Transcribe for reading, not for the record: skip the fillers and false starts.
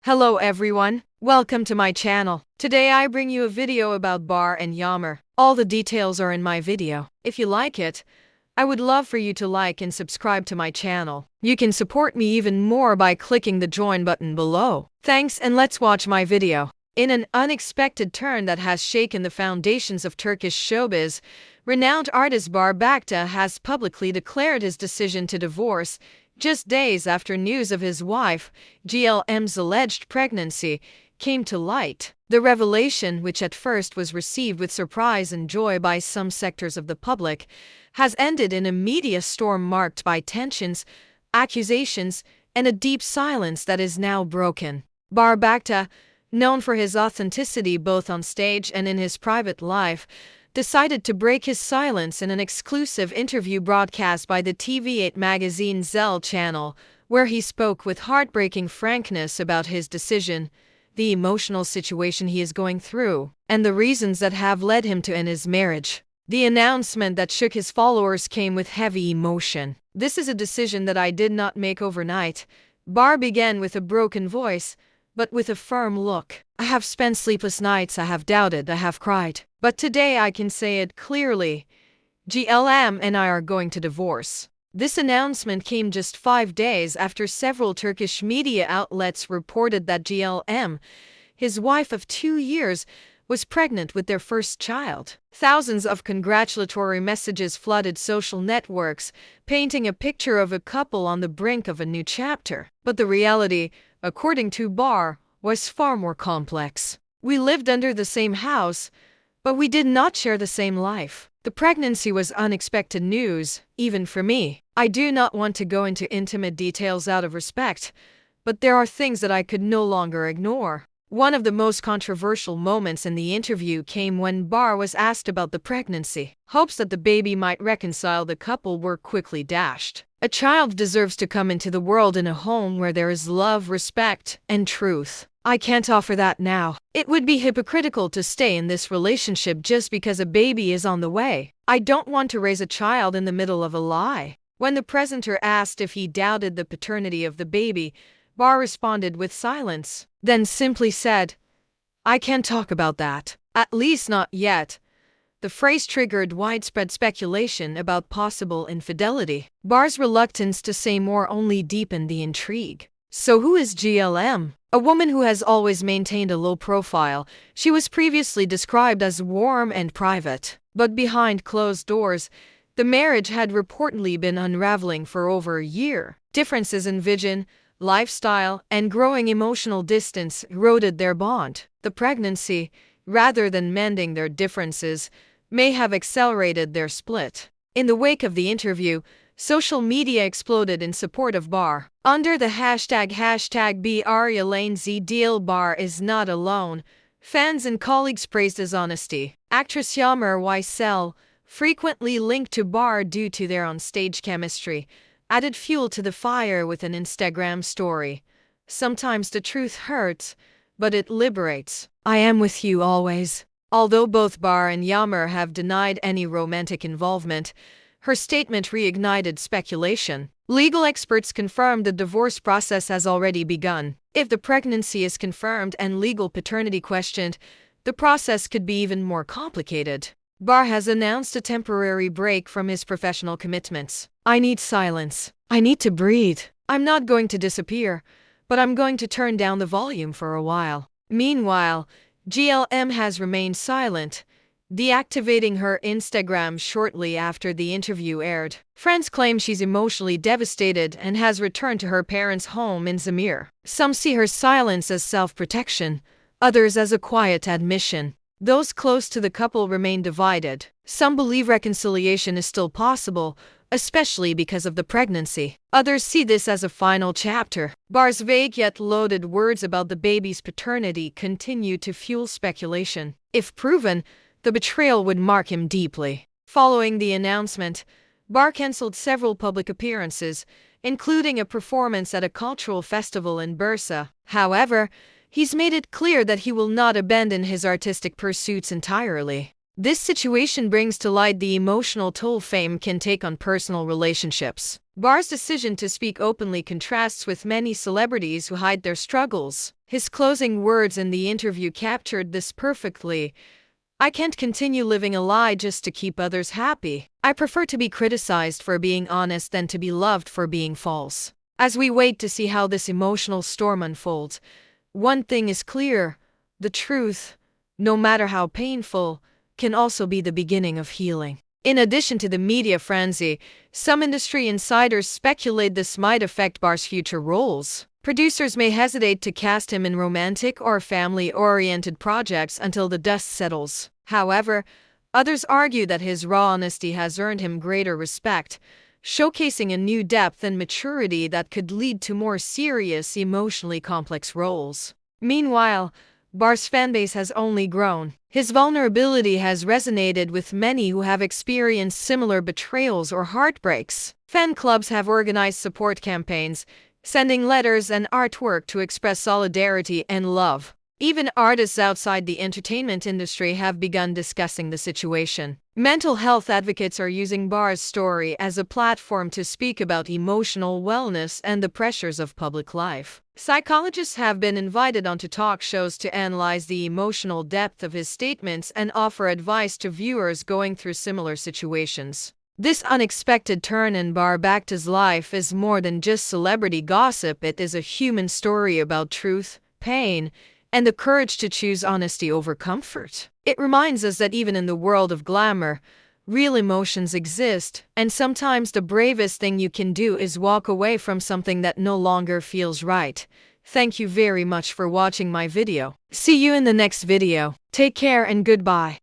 Hello everyone, welcome to my channel. Today I bring you a video about Bar and Yağmur. All the details are in my video. If you like it, I would love for you to like and subscribe to my channel. You can support me even more by clicking the join button below. Thanks, and let's watch my video. In an unexpected turn that has shaken the foundations of Turkish showbiz, renowned artist Barış has publicly declared his decision to divorce just days after news of his wife, Gülüm's alleged pregnancy, came to light. The revelation, which at first was received with surprise and joy by some sectors of the public, has ended in a media storm marked by tensions, accusations, and a deep silence that is now broken. Barış, known for his authenticity both on stage and in his private life, decided to break his silence in an exclusive interview broadcast by the TV8 magazine Zel channel, where he spoke with heartbreaking frankness about his decision, the emotional situation he is going through, and the reasons that have led him to end his marriage. The announcement that shook his followers came with heavy emotion. "This is a decision that I did not make overnight," Barış began with a broken voice, but with a firm look. "I have spent sleepless nights, I have doubted, I have cried. But today I can say it clearly. Gülüm and I are going to divorce." This announcement came just 5 days after several Turkish media outlets reported that Gülüm, his wife of 2 years, was pregnant with their first child. Thousands of congratulatory messages flooded social networks, painting a picture of a couple on the brink of a new chapter. But the reality, according to Barış, was far more complex. "We lived under the same house, but we did not share the same life. The pregnancy was unexpected news, even for me. I do not want to go into intimate details out of respect, but there are things that I could no longer ignore." One of the most controversial moments in the interview came when Barış was asked about the pregnancy. Hopes that the baby might reconcile the couple were quickly dashed. "A child deserves to come into the world in a home where there is love, respect, and truth. I can't offer that now. It would be hypocritical to stay in this relationship just because a baby is on the way. I don't want to raise a child in the middle of a lie." When the presenter asked if he doubted the paternity of the baby, Barış responded with silence, then simply said, "I can't talk about that. At least not yet." The phrase triggered widespread speculation about possible infidelity. Barış's reluctance to say more only deepened the intrigue. So who is Gülüm? A woman who has always maintained a low profile, she was previously described as warm and private. But behind closed doors, the marriage had reportedly been unraveling for over a year. Differences in vision, lifestyle, and growing emotional distance eroded their bond. The pregnancy, rather than mending their differences, may have accelerated their split. In the wake of the interview, social media exploded in support of Barış. Under the hashtag #BRYalanZdeal, Barış is not alone. Fans and colleagues praised his honesty. Actress Yağmur Yücel, frequently linked to Barış due to their on-stage chemistry, added fuel to the fire with an Instagram story. "Sometimes the truth hurts, but it liberates. I am with you always." Although both Barış and Yağmur have denied any romantic involvement, her statement reignited speculation. Legal experts confirmed the divorce process has already begun. If the pregnancy is confirmed and legal paternity questioned, the process could be even more complicated. Barış has announced a temporary break from his professional commitments. "I need silence. I need to breathe. I'm not going to disappear, but I'm going to turn down the volume for a while." Meanwhile, Gülüm has remained silent, deactivating her Instagram shortly after the interview aired. Friends claim she's emotionally devastated and has returned to her parents' home in Izmir. Some see her silence as self-protection, others as a quiet admission. Those close to the couple remain divided. Some believe reconciliation is still possible, especially because of the pregnancy. Others see this as a final chapter. Barış's vague yet loaded words about the baby's paternity continue to fuel speculation. If proven, the betrayal would mark him deeply. Following the announcement, Barış cancelled several public appearances, including a performance at a cultural festival in Bursa. However, he's made it clear that he will not abandon his artistic pursuits entirely. This situation brings to light the emotional toll fame can take on personal relationships. Barış's decision to speak openly contrasts with many celebrities who hide their struggles. His closing words in the interview captured this perfectly. "I can't continue living a lie just to keep others happy. I prefer to be criticized for being honest than to be loved for being false." As we wait to see how this emotional storm unfolds, one thing is clear: the truth, no matter how painful, can also be the beginning of healing. In addition to the media frenzy, some industry insiders speculate this might affect Bar's future roles. Producers may hesitate to cast him in romantic or family-oriented projects until the dust settles. However, others argue that his raw honesty has earned him greater respect, showcasing a new depth and maturity that could lead to more serious, emotionally complex roles. Meanwhile, Bar's fanbase has only grown. His vulnerability has resonated with many who have experienced similar betrayals or heartbreaks. Fan clubs have organized support campaigns, sending letters and artwork to express solidarity and love. Even artists outside the entertainment industry have begun discussing the situation. Mental health advocates are using Bar's story as a platform to speak about emotional wellness and the pressures of public life. Psychologists have been invited onto talk shows to analyze the emotional depth of his statements and offer advice to viewers going through similar situations. This unexpected turn in Bar Bakhta's life is more than just celebrity gossip. It is a human story about truth, pain, and the courage to choose honesty over comfort. It reminds us that even in the world of glamour, real emotions exist, and sometimes the bravest thing you can do is walk away from something that no longer feels right. Thank you very much for watching my video. See you in the next video. Take care and goodbye.